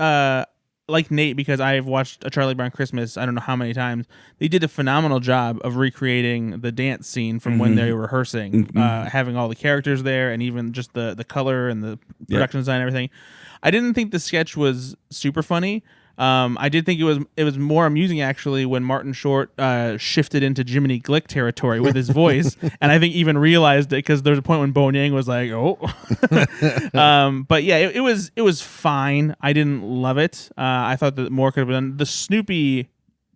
like Nate, because I've watched A Charlie Brown Christmas I don't know how many times. They did a phenomenal job of recreating the dance scene from when they were rehearsing, having all the characters there, and even just the color and the production design and everything. I didn't think the sketch was super funny. I did think it was more amusing actually when Martin Short shifted into Jiminy Glick territory with his voice, and I think even realized it because there's a point when Bo Yang was like, "Oh," but yeah, it was fine. I didn't love it. I thought that more could have been done. The Snoopy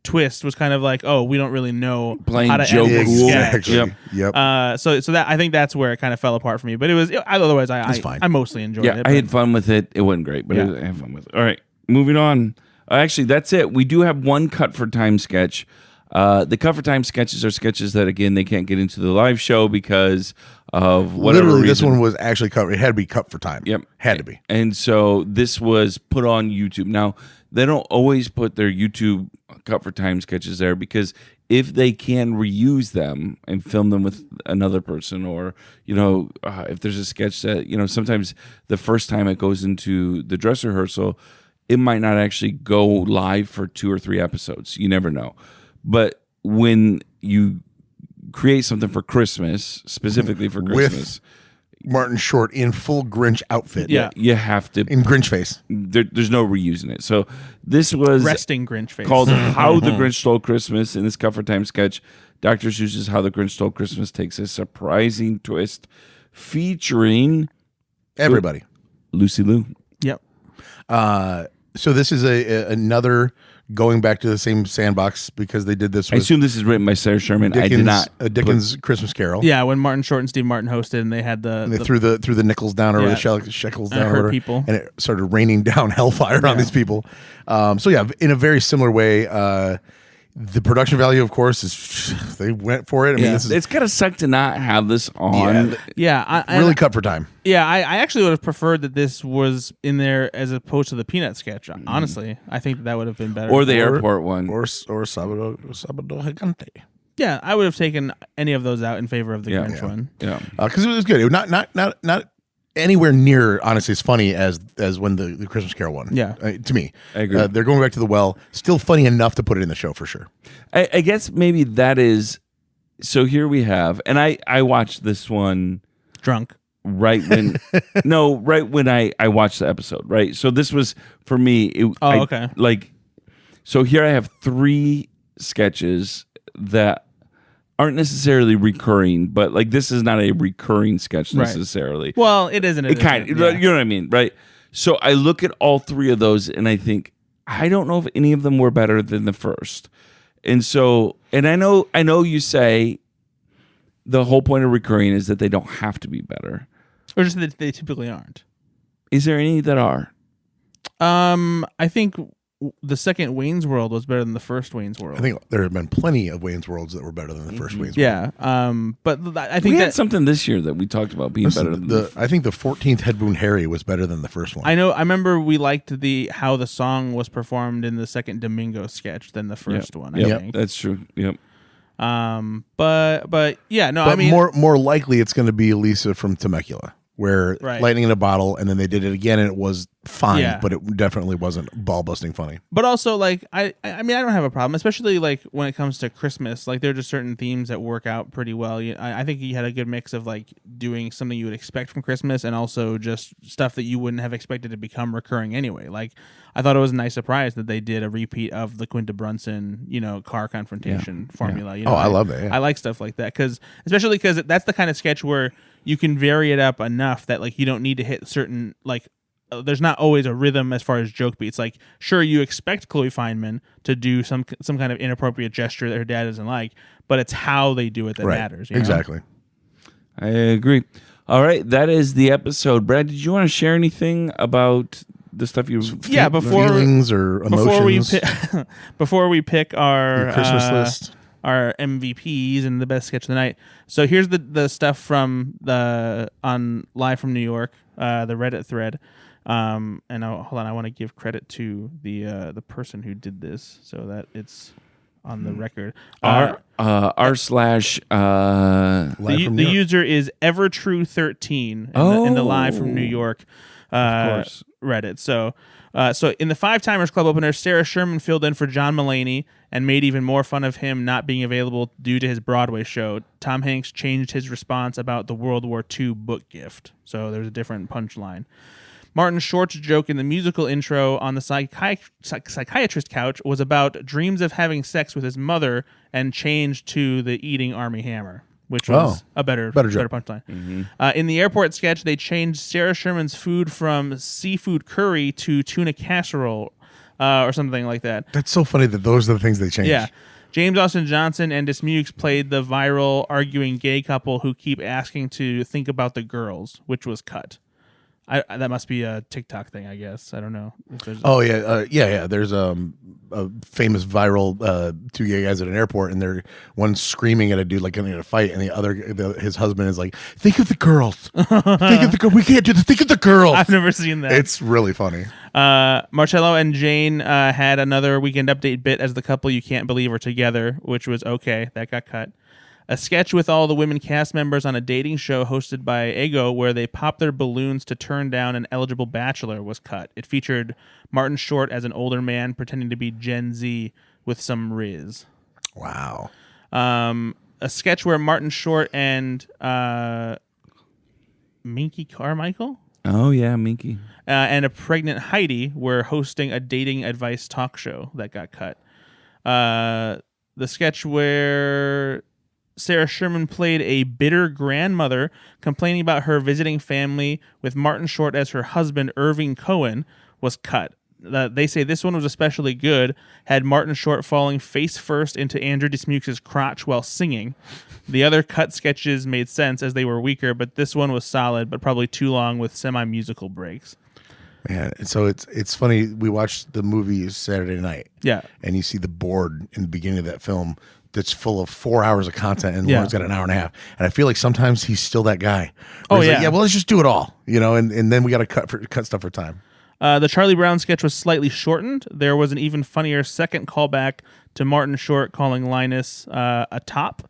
twist was kind of like, oh, we don't really know playing how to Joe end Cool. sketch. Yep. So that I think that's where it kind of fell apart for me. But otherwise fine. I mostly enjoyed it. I had fun with it. It wasn't great, but I had fun with it. All right, moving on. Actually, that's it. We do have one cut for time sketch. The cut for time sketches are sketches that, again, they can't get into the live show because of whatever Literally, reason. this one was actually cut. It had to be cut for time. Yep. Had to be. And so this was put on YouTube. Now, they don't always put their YouTube cut for time sketches there because if they can reuse them and film them with another person, or, if there's a sketch that, sometimes the first time it goes into the dress rehearsal, it might not actually go live for 2 or 3 episodes. You never know. But when you create something for Christmas, specifically for Christmas, Martin Short in full Grinch outfit. Yeah. You have to. In Grinch face. There's no reusing it. So this was Resting Grinch face. called How the Grinch Stole Christmas. In this Cover Time sketch, Dr. Seuss's How the Grinch Stole Christmas takes a surprising twist featuring Everybody. Lucy Liu. Yep. So this is another going back to the same sandbox because they did this I with assume this is written by Sarah Sherman. Dickens, I did not. Dickens Christmas Carol. Yeah, when Martin Short and Steve Martin hosted, and they had And they threw the nickels down or Yeah. the shekels And down, or hurt whatever, people. and it started raining down hellfire on these people. So yeah, in a very similar way, the production value, of course, is they went for it. I mean, this is It's gotta suck to not have this on. Yeah, really cut for time. Yeah, I actually would have preferred that this was in there as opposed to the Peanut sketch. Honestly, I think that would have been better. Or the airport one. or Sábado Gigante. Yeah, I would have taken any of those out in favor of the Yeah. Grinch one. Yeah. Because it was good. It was not anywhere near, honestly, as funny as when the Christmas Carol one. Yeah. To me, I agree. They're going back to the well. Still funny enough to put it in the show for sure. I guess maybe that is. So here we have, and I watched this one Drunk. right when right when I watched the episode, right? So this was for me. Okay. Like, so here I have 3 sketches that aren't necessarily recurring, but like this is not a recurring sketch Right. necessarily. Well, it isn't. It kind of, you know what I mean, right? So I look at all 3 of those and I think, I don't know if any of them were better than the first. And so, and I know you say the whole point of recurring is that they don't have to be better. Or just that they typically aren't. Is there any that are? I think the second Wayne's World was better than the first Wayne's World. I think there have been plenty of Wayne's Worlds that were better than the first Wayne's World. Yeah. But I think We that had something this year that we talked about being better than I think the 14th Head Wound Harry was better than the first one. I remember we liked how the song was performed in the second Domingo sketch than the first one. I think. That's true. Yep. But yeah, no, but I mean, more likely it's going to be Elisa from Temecula, where Right. lightning in a bottle, and then they did it again, and it was fine, Yeah. but it definitely wasn't ball busting funny. but also like I mean, I don't have a problem, especially like when it comes to Christmas. Like there are just certain themes that work out pretty well. I think you had a good mix of like doing something you would expect from Christmas and also just stuff that you wouldn't have expected to become recurring anyway. Like I thought it was a nice surprise that they did a repeat of the Quinta Brunson, car confrontation formula. Oh, I love that, yeah. I like stuff like that especially because that's the kind of sketch where you can vary it up enough that like you don't need to hit certain like. There's not always a rhythm as far as joke beats. Like, sure, you expect Chloe Fineman to do some kind of inappropriate gesture that her dad doesn't like, but it's how they do it that matters. You know? Exactly. I agree. All right, that is the episode. Brad, did you want to share anything about the stuff you? Yeah, before feelings or emotions. Before we pick our Your Christmas list. our MVPs and the best sketch of the night. So here's the stuff from on Live from New York, the Reddit thread. Hold on, I want to give credit to the person who did this so that it's on the record. R slash The user is Evertrue13 in the Live from New York Reddit. So in the Five Timers Club opener, Sarah Sherman filled in for John Mulaney and made even more fun of him not being available due to his Broadway show. Tom Hanks changed his response about the World War II book gift. So there's a different punchline. Martin Short's joke in the musical intro on the psychiatrist couch was about dreams of having sex with his mother and changed to the eating Army Hammer, which was a better punchline. Mm-hmm. In the airport sketch, they changed Sarah Sherman's food from seafood curry to tuna casserole or something like that. That's so funny that those are the things they changed. Yeah. James Austin Johnson and Dismukes played the viral arguing gay couple who keep asking to think about the girls, which was cut. That must be a TikTok thing, I guess. I don't know. Yeah. There's a famous viral 2 gay guys at an airport, and they're one screaming at a dude like getting in a fight, and the other, his husband is like, "Think of the girls. Think of the girls. We can't do this. Think of the girls." I've never seen that. It's really funny. Marcello and Jane had another Weekend Update bit as the couple you can't believe are together, which was okay. That got cut. A sketch with all the women cast members on a dating show hosted by Ego where they pop their balloons to turn down an eligible bachelor was cut. It featured Martin Short as an older man pretending to be Gen Z with some riz. Wow. A sketch where Martin Short and Minky Carmichael. Oh yeah, Minky. And a pregnant Heidi were hosting a dating advice talk show that got cut. The sketch where Sarah Sherman played a bitter grandmother complaining about her visiting family with Martin Short as her husband, Irving Cohen, was cut. They say this one was especially good, had Martin Short falling face first into Andrew Dismukes' crotch while singing. The other cut sketches made sense as they were weaker, but this one was solid, but probably too long with semi-musical breaks. Man, so it's funny. We watched the movie Saturday night. Yeah. And you see the board in the beginning of that film that's full of 4 hours of content, and Lauren's got an hour and a half. And I feel like sometimes he's still that guy. Oh, yeah. yeah. Like, well, let's just do it all, and then we got to cut stuff for time. The Charlie Brown sketch was slightly shortened. There was an even funnier second callback to Martin Short calling Linus a top.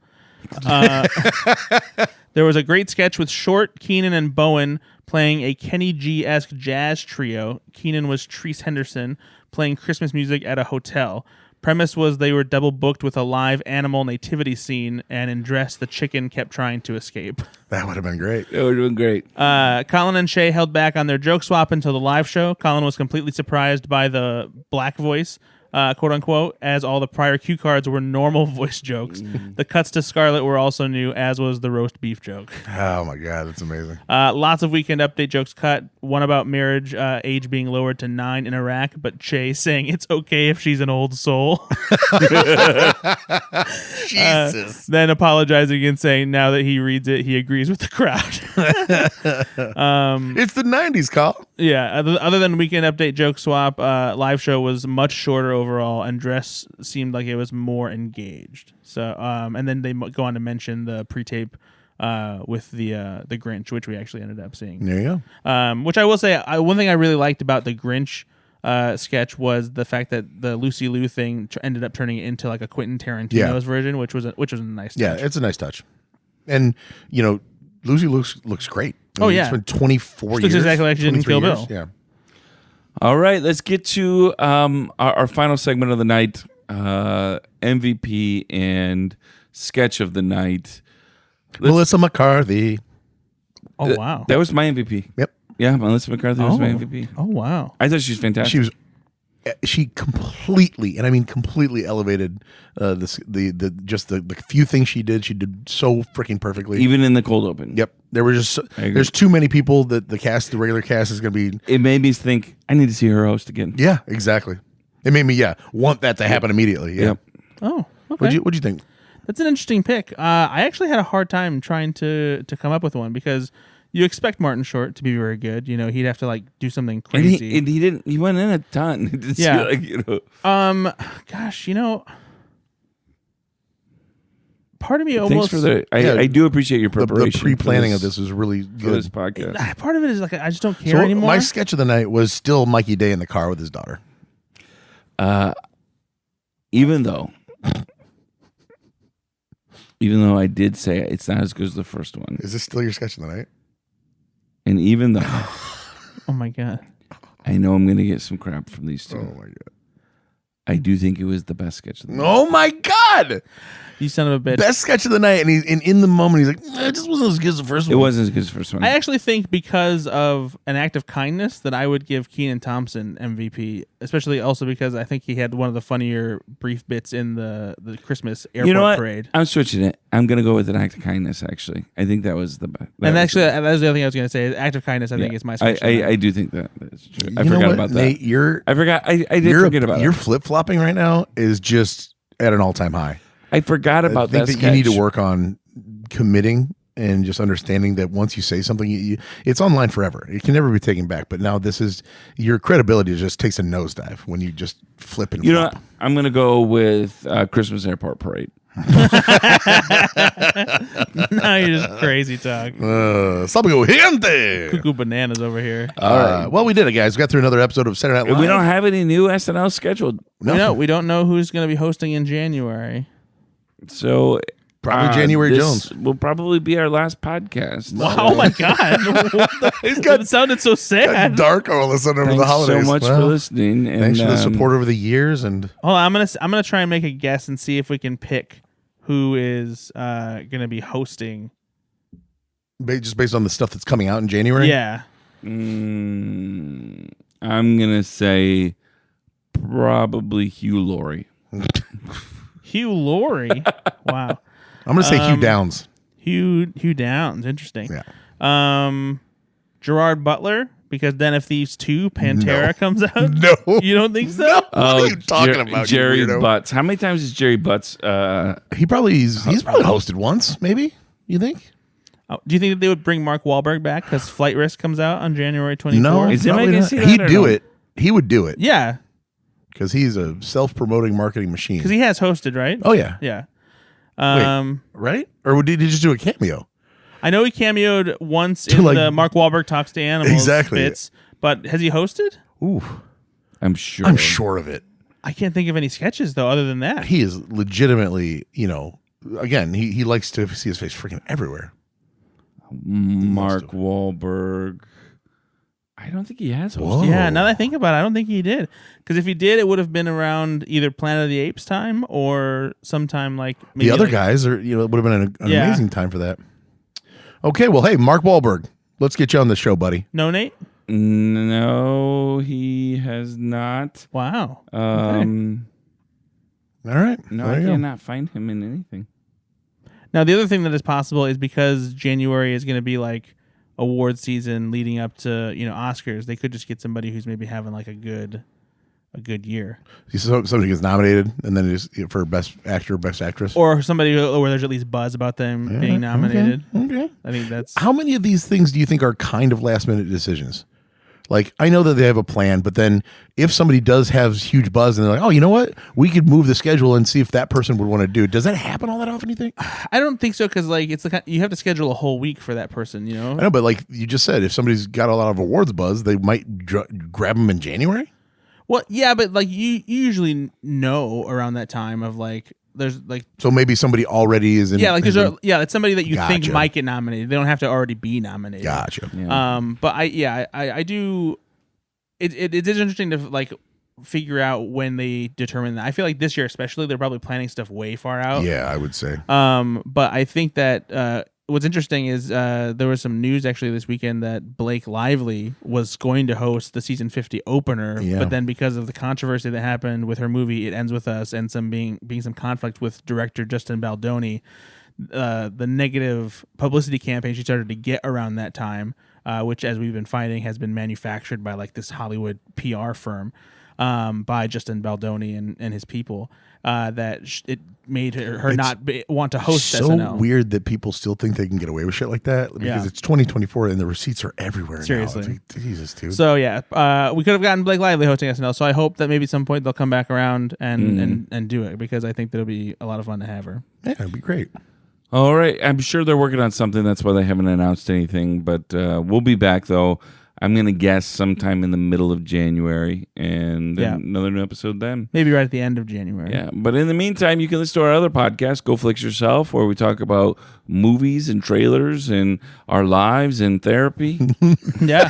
There was a great sketch with Short, Keenan, and Bowen playing a Kenny G-esque jazz trio. Keenan was Treese Henderson playing Christmas music at a hotel. Premise was they were double booked with a live animal nativity scene, and in Dress, the chicken kept trying to escape. That would have been great. It would have been great. Colin and Shay held back on their joke swap until the live show. Colin was completely surprised by the black voice, quote unquote, as all the prior cue cards were normal voice jokes. The cuts to Scarlett were also new, as was the roast beef joke. Oh my God, that's amazing. Lots of Weekend Update jokes cut. One about marriage age being lowered to 9 in Iraq, but Shay saying it's okay if she's an old soul. Jesus. Then apologizing and saying now that he reads it, he agrees with the crowd. It's the 90s, Carl. Yeah, other than Weekend Update joke swap, live show was much shorter overall, and Dress seemed like it was more engaged. So, and then they go on to mention the pre-tape with the Grinch, which we actually ended up seeing. There you go. Which I will say, one thing I really liked about the Grinch sketch was the fact that the Lucy Liu thing ended up turning it into like a Quentin Tarantino's version, which was a nice touch. Yeah, it's a nice touch. And Lucy looks great. It's been 24 years. Looks exactly like she did in Kill Bill. Yeah. All right, let's get to our final segment of the night, MVP and sketch of the night. Melissa McCarthy. Oh, wow. That was my MVP. Yep. Yeah, Melissa McCarthy was my MVP. Oh, wow. I thought she was fantastic. She completely, and I mean completely, elevated the few things she did so freaking perfectly. Even in the cold open. Yep. There were there's too many people that the regular cast is going to be. It made me think I need to see her host again. Yeah, exactly. It made me want that to happen immediately. Yeah. Yep. Oh, okay. What'd you think? That's an interesting pick. I actually had a hard time trying to come up with one because you expect Martin Short to be very good. He'd have to like do something crazy. And he didn't. He went in a ton. Yeah. Gosh, part of me almost. Thanks for I do appreciate your preparation. The pre-planning of this was really good. For this podcast. Part of it is like I just don't care anymore. My sketch of the night was still Mikey Day in the car with his daughter. Even though I did say it's not as good as the first one. Is this still your sketch of the night? And even though oh my God, I know I'm going to get some crap from these two. Oh my God. I do think it was the best sketch of the night. Oh my God. You son of a bitch. Best sketch of the night, and in the moment he's like, it just wasn't as good as the first one. It wasn't as good as the first one. I actually think because of an act of kindness that I would give Kenan Thompson MVP, especially also because I think he had one of the funnier brief bits in the Christmas airport parade. I'm switching it. I'm going to go with an act of kindness, actually. I think that was the best. And actually, that was the other thing I was going to say. Act of kindness, I think, is my sketch. I do think that's true. I You know forgot what, about that. Nate, I forgot. I did forget about it. Your flip-flopping right now is just at an all-time high. I forgot about that. I think that you need to work on committing and just understanding that once you say something, it's online forever. It can never be taken back. But now this is your credibility just takes a nosedive when you just flip and flop. Know, I'm going to go with Christmas airport parade. Now you're just crazy talk. Sabigo gente. Cuckoo bananas over here. All right. Well, we did it, guys. We got through another episode of Saturday Night Live. We don't have any new SNL scheduled. No. We don't know who's going to be hosting in January. So probably January Jones will probably be our last podcast. Wow, oh my God. It sounded so sad. Got dark all of a sudden over the holidays. So much for listening. And, thanks for the support over the years. And hold on, I'm gonna try and make a guess and see if we can pick who is going to be hosting Just based on the stuff that's coming out in January? Yeah. I'm gonna say probably Hugh Laurie. Hugh Laurie. Wow. I'm going to say Hugh Downs. Hugh Downs. Interesting. Yeah. Gerard Butler, because Den of Thieves 2, Pantera comes out. No. You don't think so? No. What are you talking about, Jerry you weirdo? Butts. How many times is Jerry Butts? He's probably hosted once, maybe. You think? Oh, do you think that they would bring Mark Wahlberg back because Flight Risk comes out on January 24th? No, Is it probably making not. see that He'd or do no? it. He would do it Yeah, because he's a self-promoting marketing machine. because he has hosted, right? Oh yeah, Yeah. right? Or did he just do a cameo? I know he cameoed once in like- the Mark Wahlberg Talks to Animals Exactly. bits, but has he hosted? Ooh, I'm sure. I'm sure of it. I can't think of any sketches though, other than that. He is legitimately, again, he likes to see his face freaking everywhere. Mark Wahlberg. I don't think he has hosted. Whoa. Yeah, now that I think about it, I don't think he did. Because if he did, it would have been around either Planet of the Apes time or sometime like maybe The other like, guys are, it would have been an Yeah. amazing time for that. Okay, well, hey, Mark Wahlberg, let's get you on the show, buddy. No, Nate. No, he has not. Wow. All right. No, there I you go. cannot find him in anything. Now the other thing that is possible is because January is going to be like award season leading up to Oscars. They could just get somebody who's maybe having like a good year, So somebody gets nominated, and then it's for best actor, best actress. or somebody where there's at least buzz about them being nominated. Okay. I think that's How many of these things do you think are kind of last minute decisions? Like, I know that they have a plan, but then if somebody does have huge buzz and they're like, oh, you know what? We could move the schedule and see if that person would want to do it. Does that happen all that often, you think? I don't think so because like it's the kind, you have to schedule a whole week for that person. I know, but like you just said, if somebody's got a lot of awards buzz, they might grab them in January. Well, yeah, but like you usually know around that time of like there's like So maybe somebody already is in. there's it's somebody that you think Gotcha. might get nominated. They don't have to already be nominated. Gotcha. Yeah. But I do. It is interesting to like figure out when they determine that. I feel like this year especially they're probably planning stuff way far out. Yeah, I would say. But I think that what's interesting is there was some news actually this weekend that Blake Lively was going to host the season 50 opener, Yeah. but then because of the controversy that happened with her movie It Ends With Us and some being some conflict with director Justin Baldoni, the negative publicity campaign she started to get around that time, which as we've been finding has been manufactured by like this Hollywood PR firm by Justin Baldoni and his people, it made her not want to host so SNL. weird that people still think they can get away with shit like that because Yeah. it's 2024 and the receipts are everywhere. Seriously. now. It's like, Jesus, dude. So yeah, we could have gotten Blake Lively hosting SNL. So I hope that maybe at some point they'll come back around and do it because I think that'll be a lot of fun to have her. Yeah, it'd be great. All right. I'm sure they're working on something. That's why they haven't announced anything. But we'll be back, though. I'm going to guess sometime in the middle of January. And another new episode then. Maybe right at the end of January. Yeah. But in the meantime, you can listen to our other podcast, Go Flix Yourself, where we talk about movies and trailers and our lives and therapy. Yeah.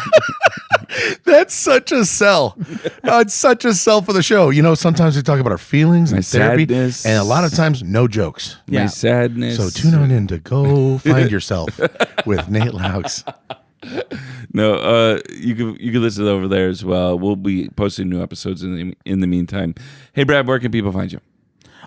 That's such a sell. It's such a sell for the show. Sometimes we talk about our feelings My and therapy, sadness. and a lot of times no jokes. Yeah. My sadness. So tune on in to Go Find Yourself with Nate Loucks. No, you can listen over there as well. We'll be posting new episodes in the meantime. Hey, Brad, where can people find you?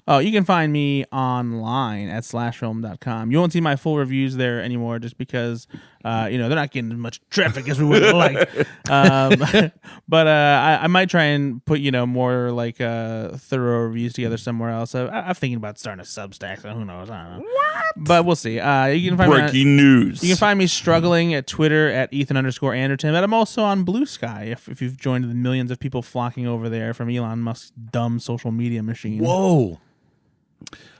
Oh, you can find me online at slashfilm.com. You won't see my full reviews there anymore just because, they're not getting as much traffic as we would like. But I might try and put, more like thorough reviews together somewhere else. I'm thinking about starting a Substack, so who knows? I don't know. What? But we'll see. You can find Breaking news. You can find me struggling at Twitter at Ethan_Anderton. And I'm also on Blue Sky if you've joined the millions of people flocking over there from Elon Musk's dumb social media machine. Whoa.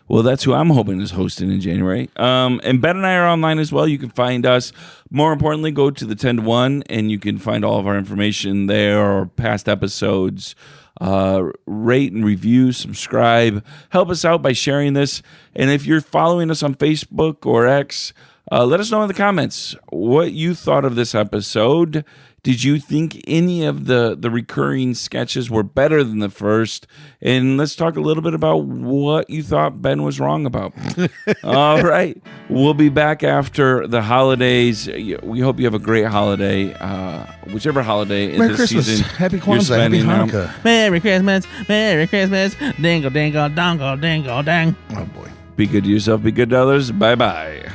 Well, that's who I'm hoping is hosting in January. And Ben and I are online as well. You can find us. More importantly, go to the 10 to 1, and you can find all of our information there or past episodes. Rate and review, subscribe. Help us out by sharing this. And if you're following us on Facebook or X, Let us know in the comments what you thought of this episode. Did you think any of the recurring sketches were better than the first? And let's talk a little bit about what you thought Ben was wrong about. All right. We'll be back after the holidays. We hope you have a great holiday, whichever holiday Merry this Christmas. season Happy you're Kwanzaa. Happy spending now. Hanukkah. Merry Christmas, dingle, dingle, dongle, dingle, dang. Oh, boy. Be good to yourself. Be good to others. Bye-bye.